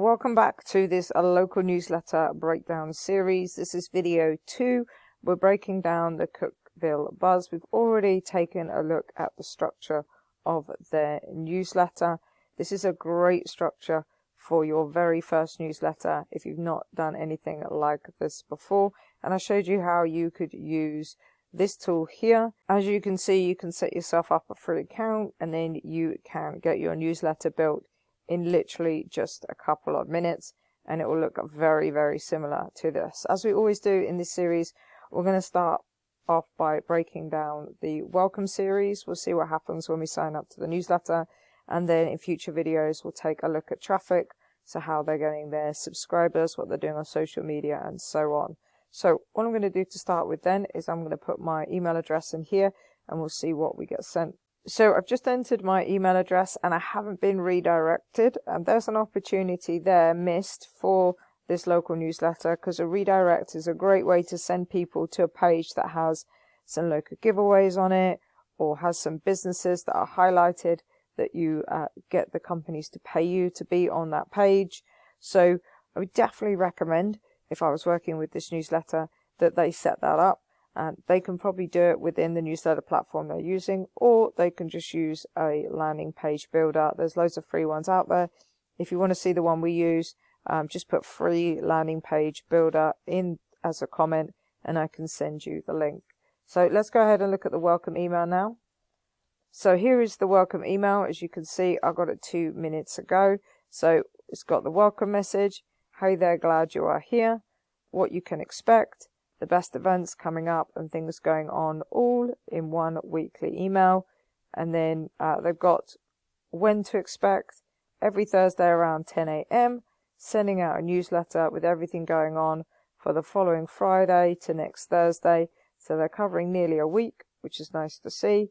welcome back to this local newsletter breakdown series. This is video 2. We're breaking down the Cookeville Buzz. We've already taken a look at the structure of their newsletter. This is a great structure for your very first newsletter if you've not done anything like this before. And I showed you how you could use this tool here. As you can see, you can set yourself up a free account and then you can get your newsletter built in literally just a couple of minutes, and it will look very, very similar to this. As we always do in this series, we're going to start off by breaking down the welcome series. We'll see what happens when we sign up to the newsletter, and then in future videos we'll take a look at traffic, so how they're getting their subscribers, what they're doing on social media, and so on. So what I'm going to do to start with then is I'm going to put my email address in here and we'll see what we get sent. So I've just entered my email address and I haven't been redirected, and there's an opportunity there missed for this local newsletter, because a redirect is a great way to send people to a page that has some local giveaways on it or has some businesses that are highlighted that you get the companies to pay you to be on that page. So I would definitely recommend, if I was working with this newsletter, that they set that up. And they can probably do it within the newsletter platform they're using, or they can just use a landing page builder. There's loads of free ones out there. If you want to see the one we use, just put free landing page builder in as a comment and I can send you the link. So let's go ahead and look at the welcome email now. So here is the welcome email. As you can see, I got it 2 minutes ago. So it's got the welcome message. Hey there, glad you are here. What you can expect. The best events coming up and things going on, all in one weekly email. And then they've got when to expect, every Thursday around 10 a.m, sending out a newsletter with everything going on for the following Friday to next Thursday. So they're covering nearly a week, which is nice to see.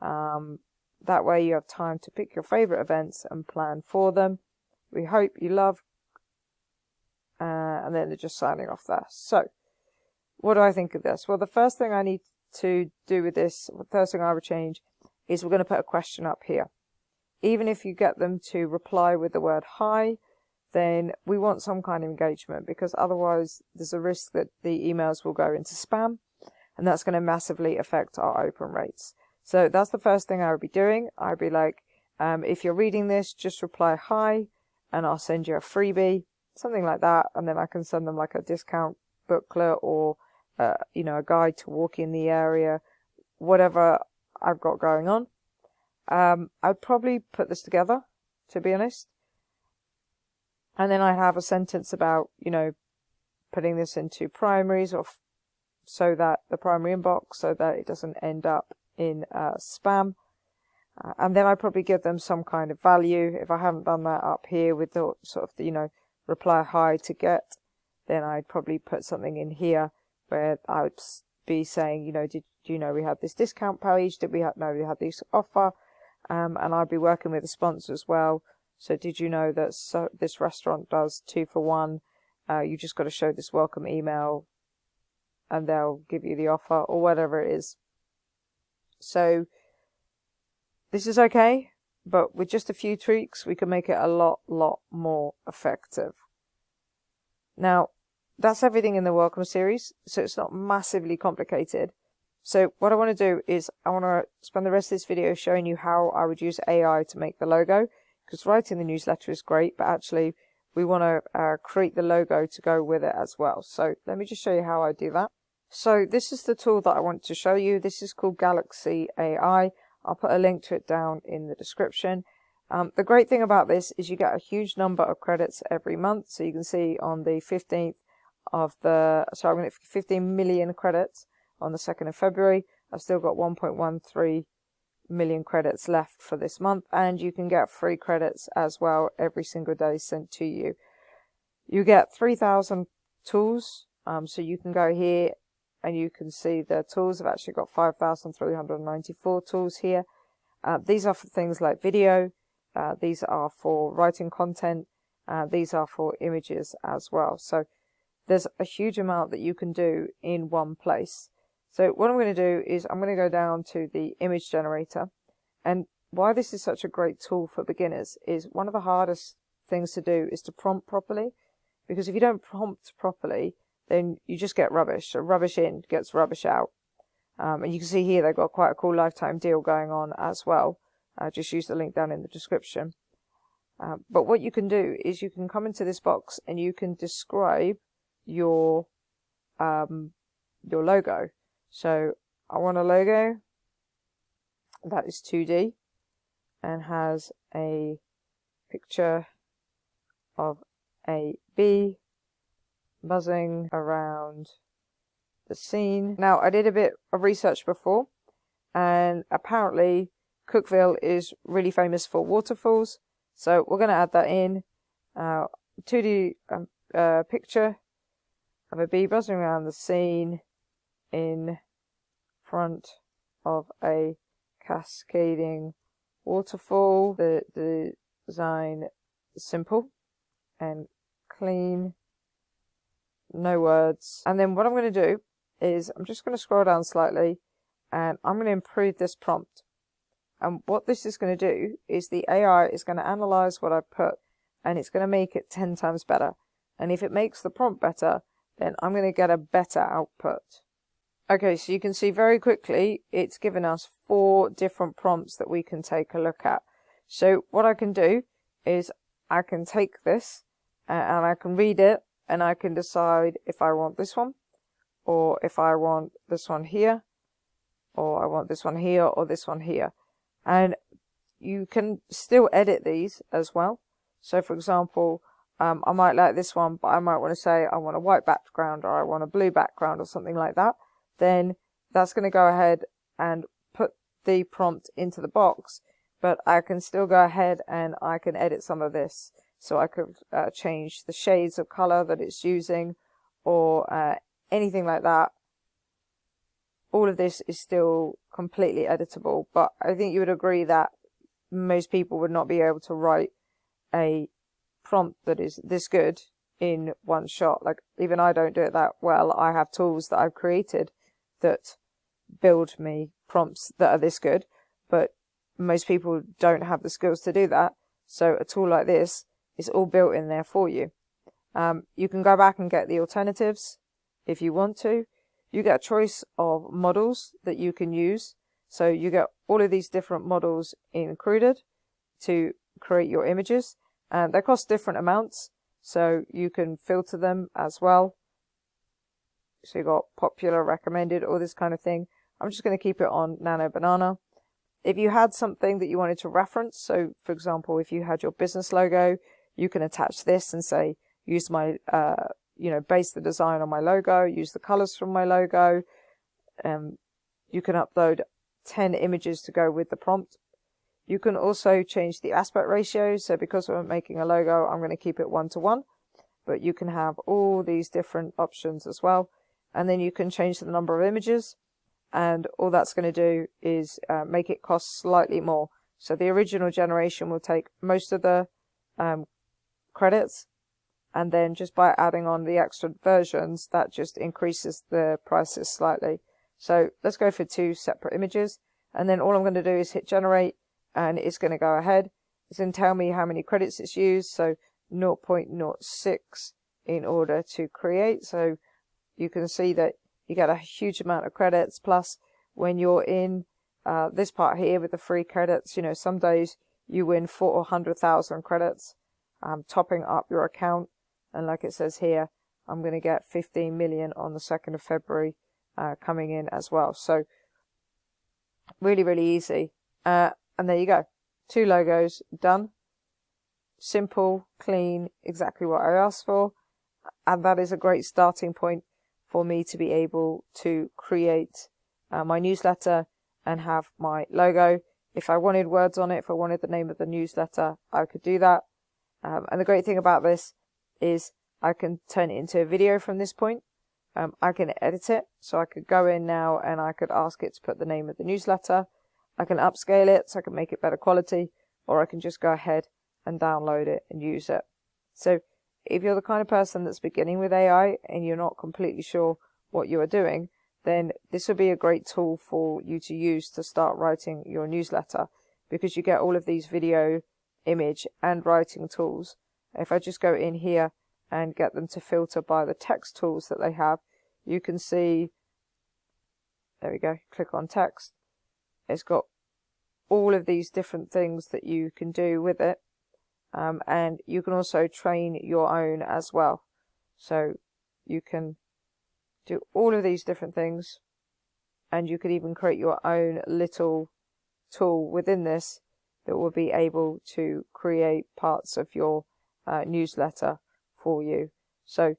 That way you have time to pick your favorite events and plan for them. We hope you love. And then they're just signing off there. So what do I think of this? Well, the first thing I need to do with this, the first thing I would change, is we're going to put a question up here. Even if you get them to reply with the word hi, then we want some kind of engagement, because otherwise there's a risk that the emails will go into spam, and that's going to massively affect our open rates. So that's the first thing I would be doing. I'd be like, if you're reading this, just reply hi, and I'll send you a freebie, something like that, and then I can send them like a discount booklet or a guide to walk in the area, whatever I've got going on. I'd probably put this together, to be honest. And then I'd have a sentence about, putting this into primaries so that the primary inbox, so that it doesn't end up in spam. And then I'd probably give them some kind of value. If I haven't done that up here with the sort of, reply hi to get, then I'd probably put something in here where I would be saying, did you know we had this discount page? Did we know we had this offer? And I'd be working with a sponsor as well. So did you know that this restaurant does 2 for 1? You just got to show this welcome email and they'll give you the offer, or whatever it is. So this is okay, but with just a few tweaks, we can make it a lot more effective. Now, that's everything in the welcome series, so it's not massively complicated. So what I want to do is I want to spend the rest of this video showing you how I would use AI to make the logo, because writing the newsletter is great, but actually we want to create the logo to go with it as well. So let me just show you how I do that. So this is the tool that I want to show you. This is called Galaxy AI. I'll put a link to it down in the description. The great thing about this is you get a huge number of credits every month. So you can see on the 15th of I'm going to get 15 million credits on the 2nd of February. I've still got 1.13 million credits left for this month, and you can get free credits as well every single day sent to you. You get 3,000 tools, so you can go here and you can see the tools. I've actually got 5,394 tools here. These are for things like video, these are for writing content, these are for images as well. So there's a huge amount that you can do in one place. So what I'm going to do is I'm going to go down to the image generator, and why this is such a great tool for beginners is one of the hardest things to do is to prompt properly, because if you don't prompt properly, then you just get rubbish. So rubbish in gets rubbish out. And you can see here they've got quite a cool lifetime deal going on as well. Just use the link down in the description. But what you can do is you can come into this box and you can describe your logo. So I want a logo that is 2D and has a picture of a bee buzzing around the scene. Now, I did a bit of research before, and apparently Cookeville is really famous for waterfalls, so we're going to add that in. 2D picture of a bee buzzing around the scene in front of a cascading waterfall. The design is simple and clean, no words. And then what I'm going to do is I'm just going to scroll down slightly and I'm going to improve this prompt. And what this is going to do is the AI is going to analyze what I put and it's going to make it 10 times better. And if it makes the prompt better, then I'm going to get a better output. Okay, so you can see very quickly it's given us 4 different prompts that we can take a look at. So what I can do is I can take this and I can read it and I can decide if I want this one, or if I want this one here, or I want this one here, or this one here. And you can still edit these as well. So for example, I might like this one, but I might want to say I want a white background or I want a blue background or something like that. Then that's going to go ahead and put the prompt into the box, but I can still go ahead and I can edit some of this. So I could change the shades of color that it's using or anything like that. All of this is still completely editable, but I think you would agree that most people would not be able to write a prompt that is this good in one shot. Like, even I don't do it that well. I have tools that I've created that build me prompts that are this good, but most people don't have the skills to do that. So a tool like this is all built in there for you. You can go back and get the alternatives if you want to. You get a choice of models that you can use. So you get all of these different models included to create your images, and they cost different amounts, so you can filter them as well. So you've got popular, recommended, all this kind of thing. I'm just going to keep it on Nano Banana. If you had something that you wanted to reference, so for example, if you had your business logo, you can attach this and say, use my, base the design on my logo, use the colors from my logo. You can upload 10 images to go with the prompt. You can also change the aspect ratio. So because we're making a logo, I'm going to keep it 1:1, but you can have all these different options as well. And then you can change the number of images, and all that's going to do is make it cost slightly more. So the original generation will take most of the credits, and then just by adding on the extra versions, that just increases the prices slightly. So let's go for 2 separate images, and then all I'm going to do is hit generate, and it's going to go ahead. It's going to tell me how many credits it's used, so 0.06 in order to create. So you can see that you get a huge amount of credits, plus when you're in this part here with the free credits, some days you win 400,000 credits, topping up your account. And like it says here, I'm going to get 15 million on the 2nd of February coming in as well. So really, really easy. And there you go. 2 logos done. Simple, clean, exactly what I asked for. And that is a great starting point for me to be able to create my newsletter and have my logo. If I wanted words on it, if I wanted the name of the newsletter, I could do that. And the great thing about this is I can turn it into a video from this point. I can edit it. So I could go in now and I could ask it to put the name of the newsletter. I can upscale it so I can make it better quality, or I can just go ahead and download it and use it. So if you're the kind of person that's beginning with AI and you're not completely sure what you are doing, then this would be a great tool for you to use to start writing your newsletter, because you get all of these video, image and writing tools If I just go in here and get them to filter by the text tools that they have, you can see, there we go, click on text. It's got all of these different things that you can do with it. And you can also train your own as well. So you can do all of these different things, and you could even create your own little tool within this that will be able to create parts of your newsletter for you. So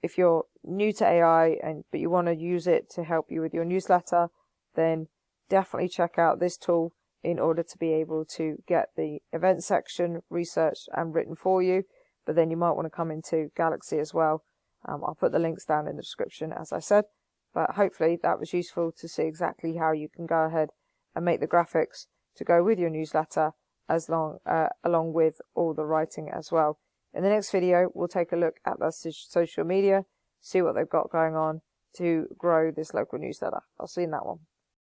if you're new to AI but you want to use it to help you with your newsletter, then definitely check out this tool in order to be able to get the event section researched and written for you. But then you might want to come into Galaxy as well. I'll put the links down in the description, as I said. But hopefully that was useful to see exactly how you can go ahead and make the graphics to go with your newsletter along with all the writing as well. In the next video, we'll take a look at the social media, see what they've got going on to grow this local newsletter. I'll see you in that one.